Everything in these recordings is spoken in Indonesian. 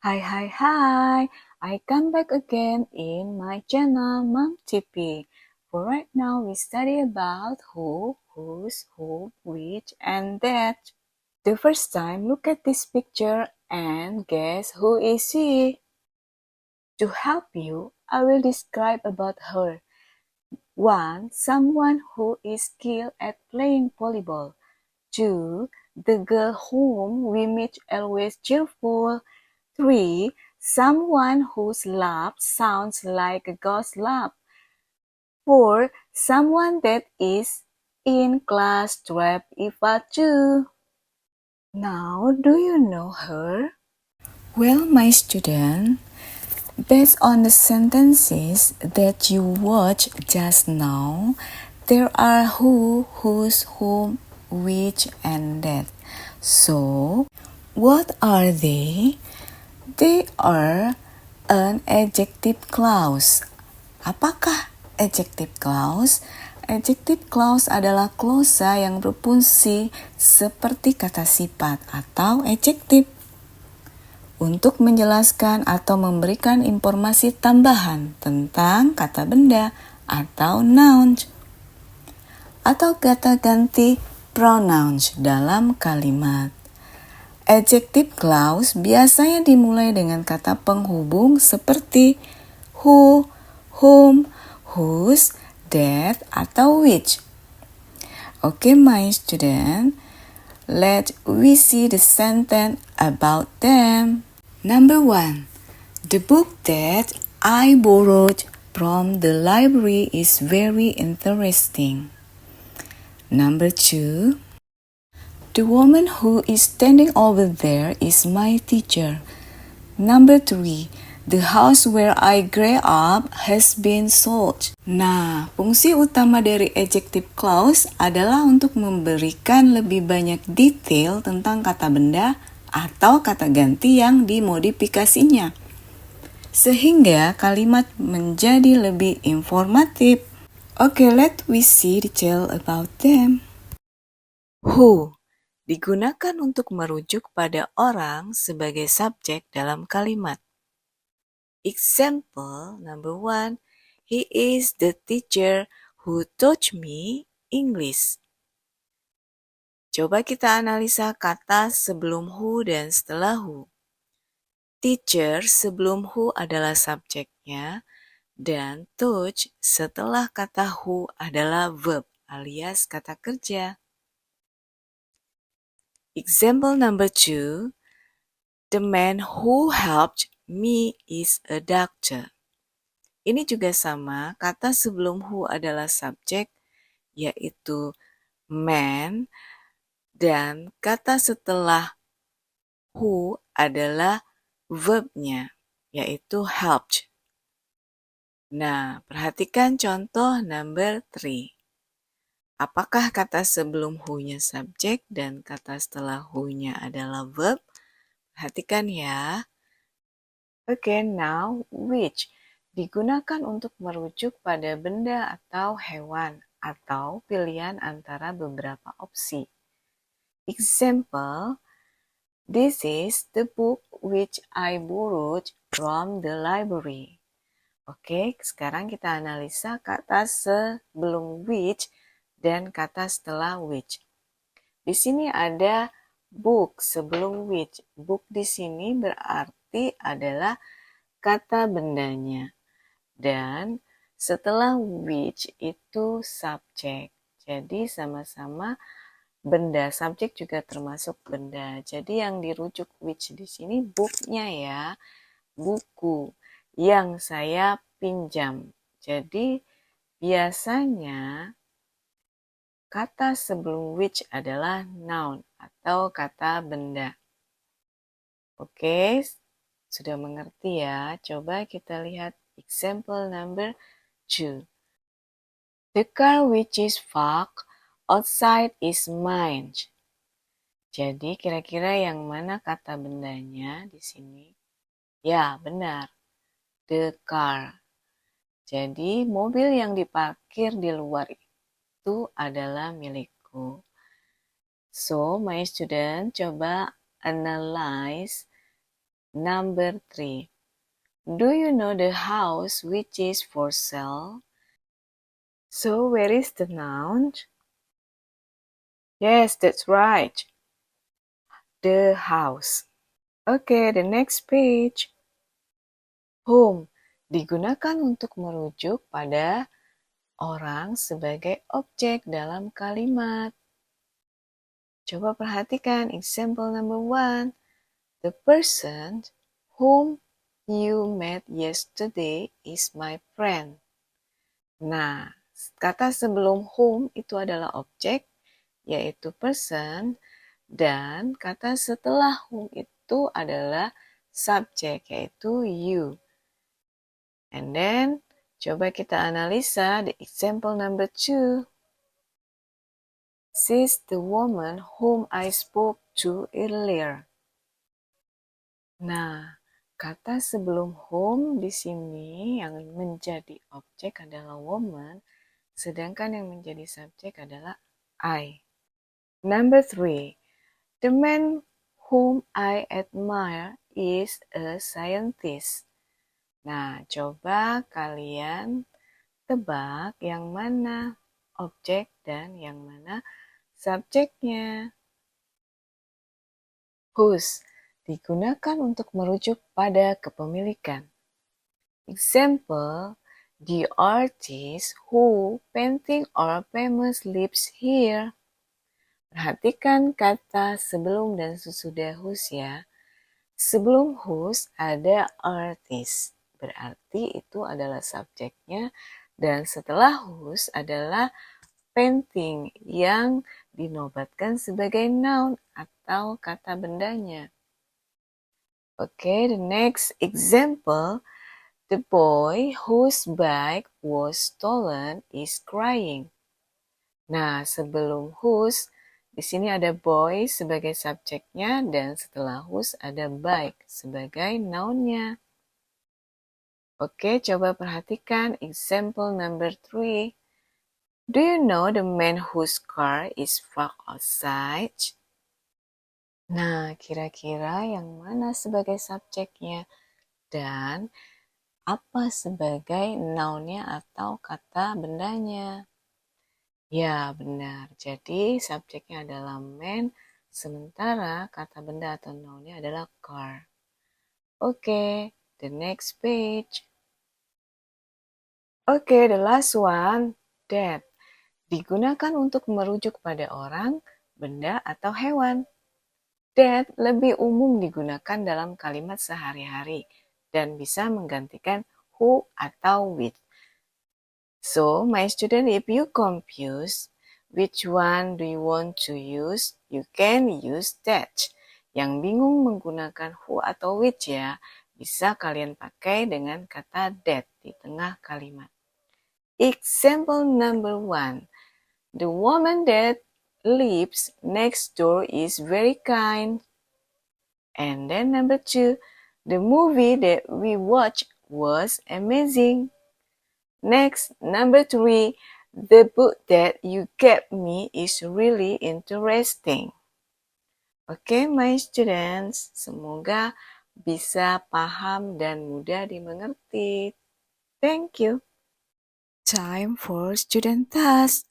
Hi. I come back again in my channel Mom TV. For right now, we study about who, whose, who, which, and that. The first time, look at this picture and guess who is she? To help you, I will describe about her. 1. Someone who is skilled at playing volleyball. 2. The girl whom we meet always cheerful. 3. Someone whose laugh sounds like a ghost laugh. 4. Someone that is in class 12 IPA 2. Now, do you know her? Well, my student, based on the sentences that you watched just now, there are who, whose, whom, which, and that. So, what are they? They are an adjective clause. Apakah adjective clause? Adjective clause adalah klausa yang berfungsi seperti kata sifat atau adjektif untuk menjelaskan atau memberikan informasi tambahan tentang kata benda atau noun atau kata ganti pronouns dalam kalimat. Adjective clause biasanya dimulai dengan kata penghubung seperti who, whom, whose, that, atau which. Okay, my student, let we see the sentence about them. Number 1. The book that I borrowed from the library is very interesting. Number 2. The woman who is standing over there is my teacher. Number 3. The house where I grew up has been sold. Nah, fungsi utama dari adjective clause adalah untuk memberikan lebih banyak detail tentang kata benda atau kata ganti yang dimodifikasinya, sehingga kalimat menjadi lebih informatif. Okay, let we see detail about them. Who digunakan untuk merujuk pada orang sebagai subjek dalam kalimat. Example number 1, he is the teacher who taught me English. Coba kita analisa kata sebelum who dan setelah who. Teacher sebelum who adalah subjeknya dan taught setelah kata who adalah verb alias kata kerja. Example number 2, the man who helped me is a doctor. Ini juga sama, kata sebelum who adalah subjek, yaitu man, dan kata setelah who adalah verbnya, yaitu helped. Nah, perhatikan contoh number 3. Apakah kata sebelum who-nya subjek dan kata setelah who-nya adalah verb? Perhatikan ya. Okay, now which digunakan untuk merujuk pada benda atau hewan atau pilihan antara beberapa opsi. Example, this is the book which I borrowed from the library. Oke, sekarang kita analisa kata sebelum which dan kata setelah which. Di sini ada book sebelum which. Book di sini berarti adalah kata bendanya. Dan setelah which itu subjek. Jadi sama-sama benda, subjek juga termasuk benda. Jadi yang dirujuk which di sini booknya ya, buku yang saya pinjam. Jadi biasanya kata sebelum which adalah noun atau kata benda. Oke, sudah mengerti ya? Coba kita lihat example number 2. The car which is parked outside is mine. Jadi kira-kira yang mana kata bendanya di sini? Ya, benar. The car. Jadi mobil yang diparkir di luar itu adalah milikku. So, my student, coba analyze Number 3. Do you know the house which is for sale? So where is the noun? Yes, that's right. The house. Okay, the next page. Whom digunakan untuk merujuk pada orang sebagai objek dalam kalimat. Coba perhatikan example number 1. The person whom you met yesterday is my friend. Nah, kata sebelum whom itu adalah objek, yaitu person, dan kata setelah whom itu adalah subjek, yaitu you. And then, coba kita analisa the example number 2. She's the woman whom I spoke to earlier. Nah, kata sebelum whom di sini yang menjadi objek adalah woman, sedangkan yang menjadi subjek adalah I. Number 3. The man whom I admire is a scientist. Nah, coba kalian tebak yang mana objek dan yang mana subjeknya. Whose digunakan untuk merujuk pada kepemilikan. Example, the artist who painting our famous lives here. Perhatikan kata sebelum dan sesudah whose ya. Sebelum whose ada artist, berarti itu adalah subjeknya, dan setelah whose adalah painting yang dinobatkan sebagai noun atau kata bendanya. Okay, the next example, the boy whose bike was stolen is crying. Nah, sebelum whose, di sini ada boy sebagai subjeknya dan setelah whose ada bike sebagai nounnya. Oke, coba perhatikan example number 3. Do you know the man whose car is parked outside? Nah, kira-kira yang mana sebagai subjeknya dan apa sebagai nounnya atau kata bendanya? Ya, benar. Jadi, subjeknya adalah man, sementara kata benda atau nounnya adalah car. Oke, the next page. Oke, the last one, that. Digunakan untuk merujuk pada orang, benda, atau hewan. That lebih umum digunakan dalam kalimat sehari-hari dan bisa menggantikan who atau with. So, my student, if you confused, which one do you want to use? You can use that. Yang bingung menggunakan who atau which ya, bisa kalian pakai dengan kata that di tengah kalimat. Example number 1. The woman that lives next door is very kind. And then number 2, the movie that we watched was amazing. Next, number 3, the book that you gave me is really interesting. Oke, my students, semoga bisa paham dan mudah dimengerti. Thank you. Time for student task.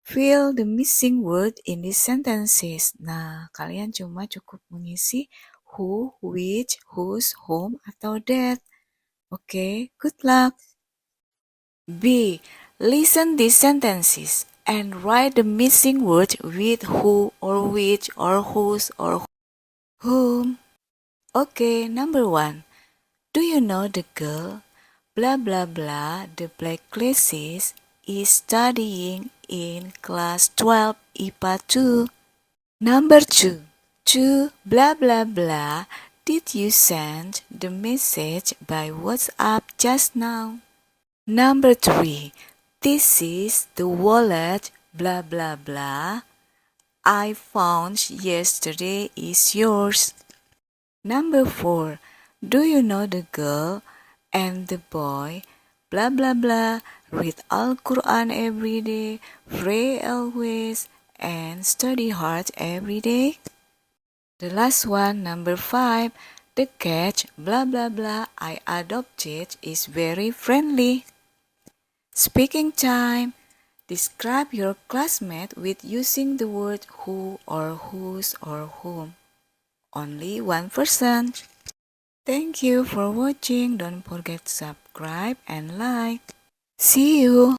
Fill the missing word in these sentences. Nah, kalian cuma cukup mengisi who, which, whose, whom, atau that. Oke, good luck. B. Listen these sentences and write the missing word with who or which or whose or whom. Okay, number 1. Do you know the girl? Blah blah blah, the black glasses is studying in class 12 IPA 2. Number 2. To blah blah blah, did you send the message by WhatsApp just now? Number 3. This is the wallet blah blah blah I found yesterday is yours. Number 4. Do you know the girl and the boy blah blah blah read Al-Quran every day, pray always, and study hard every day? The last one, number 5. The cat, blah blah blah, I adopted is very friendly. Speaking time. Describe your classmate with using the word who or whose or whom. Only one person. Thank you for watching. Don't forget to subscribe and like. See you.